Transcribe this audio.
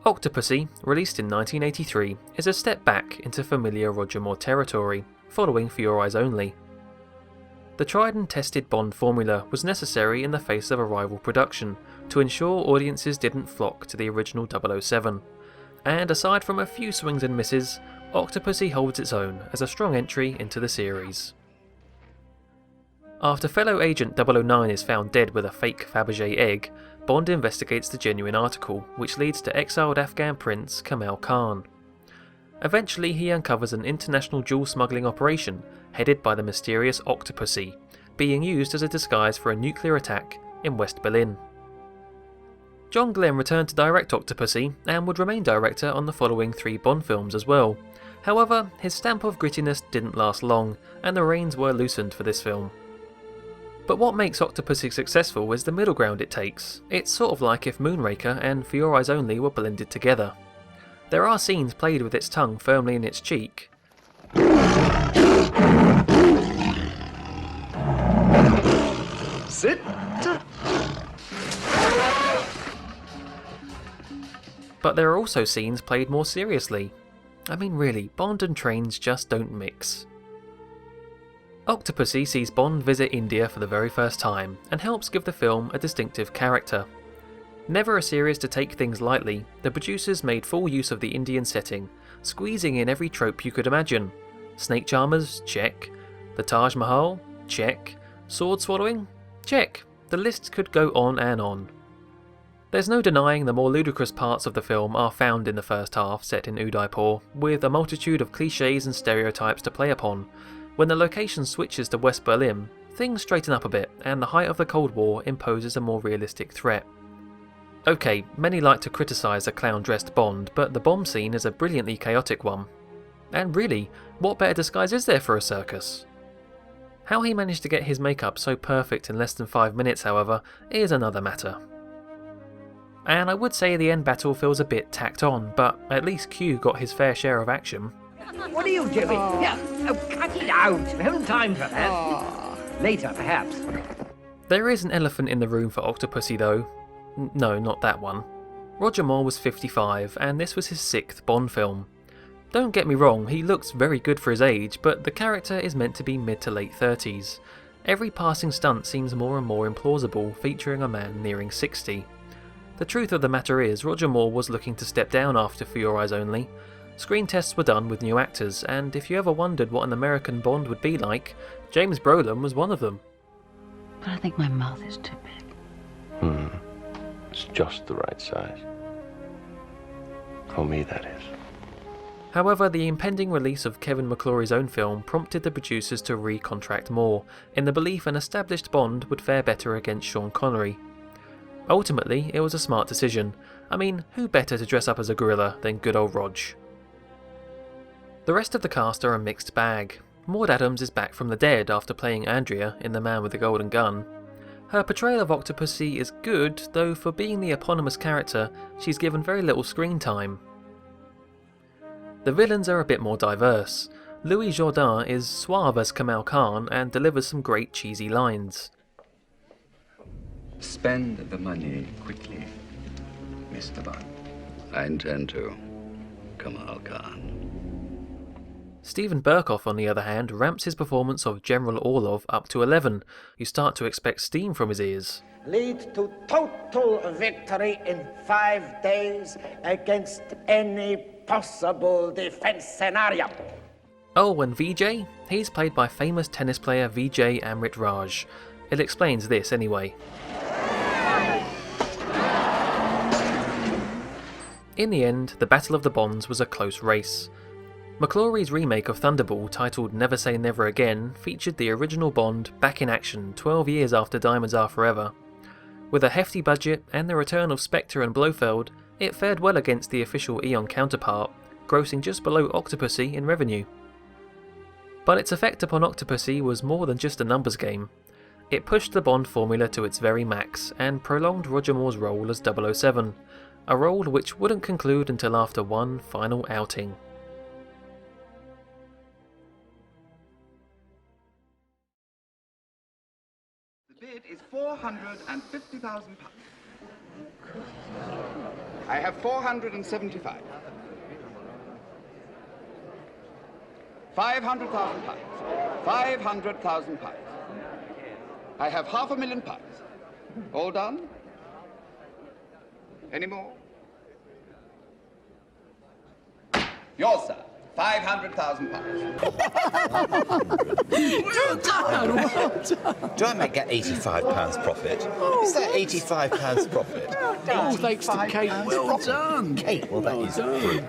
Octopussy, released in 1983, is a step back into familiar Roger Moore territory, following For Your Eyes Only. The tried and tested Bond formula was necessary in the face of a rival production to ensure audiences didn't flock to the original 007, and aside from a few swings and misses, Octopussy holds its own as a strong entry into the series. After fellow agent 009 is found dead with a fake Fabergé egg, Bond investigates the genuine article, which leads to exiled Afghan prince Kamal Khan. Eventually he uncovers an international jewel smuggling operation headed by the mysterious Octopussy, being used as a disguise for a nuclear attack in West Berlin. John Glenn returned to direct Octopussy and would remain director on the following 3 Bond films as well. However, his stamp of grittiness didn't last long, and the reins were loosened for this film. But what makes Octopussy successful is the middle ground it takes. It's sort of like if Moonraker and For Your Eyes Only were blended together. There are scenes played with its tongue firmly in its cheek. Sit. But there are also scenes played more seriously. I mean really, Bond and trains just don't mix. Octopussy sees Bond visit India for the very first time, and helps give the film a distinctive character. Never a series to take things lightly, the producers made full use of the Indian setting, squeezing in every trope you could imagine. Snake charmers? Check. The Taj Mahal? Check. Sword swallowing? Check. The list could go on and on. There's no denying the more ludicrous parts of the film are found in the first half, set in Udaipur, with a multitude of cliches and stereotypes to play upon. When the location switches to West Berlin, things straighten up a bit, and the height of the Cold War imposes a more realistic threat. Okay, many like to criticise a clown-dressed Bond, but the bomb scene is a brilliantly chaotic one. And really, what better disguise is there for a circus? How he managed to get his makeup so perfect in less than 5 minutes, however, is another matter. And I would say the end battle feels a bit tacked on, but at least Q got his fair share of action. What are you doing? Yeah, cut it out. We haven't time for that. Later, perhaps. There is an elephant in the room for Octopussy though. No, not that one. Roger Moore was 55, and this was his 6th Bond film. Don't get me wrong, he looks very good for his age, but the character is meant to be mid to late 30s. Every passing stunt seems more and more implausible, featuring a man nearing 60. The truth of the matter is, Roger Moore was looking to step down after For Your Eyes Only. Screen tests were done with new actors, and if you ever wondered what an American Bond would be like, James Brolin was one of them. But I think my mouth is too big. It's just the right size. For me, that is. However, the impending release of Kevin McClory's own film prompted the producers to re-contract Moore, in the belief an established Bond would fare better against Sean Connery. Ultimately, it was a smart decision. I mean, who better to dress up as a gorilla than good old Rog? The rest of the cast are a mixed bag. Maud Adams is back from the dead after playing Andrea in The Man with the Golden Gun. Her portrayal of Octopussy is good, though for being the eponymous character, she's given very little screen time. The villains are a bit more diverse. Louis Jourdan is suave as Kamal Khan and delivers some great cheesy lines. Spend the money quickly, Mr. Bond. I intend to, Kamal Khan. Stephen Burkoff, on the other hand, ramps his performance of General Orlov up to 11. You start to expect steam from his ears. Lead to total victory in 5 days against any possible defense scenario. Oh, and VJ? He's played by famous tennis player Vijay Amrit Raj. It explains this anyway. In the end, the Battle of the Bonds was a close race. McClory's remake of Thunderball, titled Never Say Never Again, featured the original Bond back in action 12 years after Diamonds Are Forever. With a hefty budget and the return of Spectre and Blofeld, it fared well against the official Eon counterpart, grossing just below Octopussy in revenue. But its effect upon Octopussy was more than just a numbers game. It pushed the Bond formula to its very max and prolonged Roger Moore's role as 007, a role which wouldn't conclude until after one final outing. The bid is £450,000. I have 475. 500,000 pounds. 500,000 pounds. I have £500,000. All done? Any more? Yours, sir. £500,000. Well done, well done. Do I get £85 profit? Is that £85 profit? Oh, thanks to Kate. Well done. Kate, well, that is brilliant.